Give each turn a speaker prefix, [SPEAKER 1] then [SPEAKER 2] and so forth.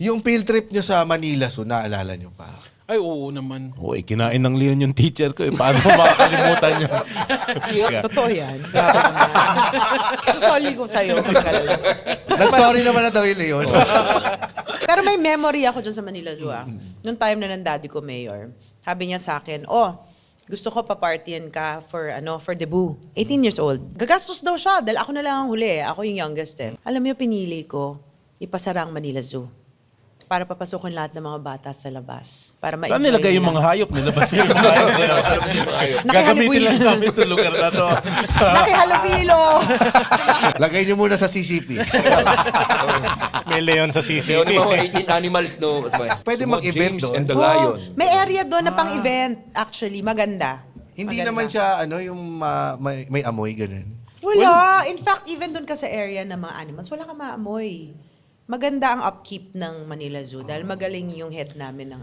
[SPEAKER 1] Yung field trip nyo sa Manila Zoo, naalala nyo pa?
[SPEAKER 2] Ay, oo naman.
[SPEAKER 3] Uy, kinain ng Leon yung teacher ko. Paano mo makakalimutan yun?
[SPEAKER 4] Totoo yan. Grabe naman. Susoli ko sa'yo. Magkalala.
[SPEAKER 1] Nag-sorry naman na daw yun, Leon.
[SPEAKER 4] Pero may memory ako dyan sa Manila Zoo. Nung time na ng daddy ko mayor, sabi niya sa akin, gusto ko pa-partyin ka for debut. 18 years old. Gagastos daw siya dahil ako na lang ang huli. Ako yung youngest eh. Alam mo yung pinili ko, ipasara ang Manila Zoo para papasukin lahat ng mga bata sa labas. Para ma-enjoy
[SPEAKER 3] Saan nilagay yung mga hayop? Nilabas yung mga hayop nila. Gagamitin lang namin itong lugar na to.
[SPEAKER 4] Nakihalubilo!
[SPEAKER 1] Lagay nyo muna sa CCP.
[SPEAKER 3] May Leon sa
[SPEAKER 5] Leon,
[SPEAKER 3] CCP.
[SPEAKER 5] mga 18 animals, no?
[SPEAKER 1] Pwede
[SPEAKER 5] Mga
[SPEAKER 1] mag-event
[SPEAKER 5] James
[SPEAKER 1] doon.
[SPEAKER 5] and the Lion.
[SPEAKER 4] May area doon na pang-event. Actually, maganda.
[SPEAKER 1] Hindi
[SPEAKER 4] Maganda.
[SPEAKER 1] naman siya, yung may amoy, ganun.
[SPEAKER 4] Wala. In fact, even doon ka sa area ng mga animals, wala ka maamoy. Maganda ang upkeep ng Manila Zoo dahil magaling yung head namin ng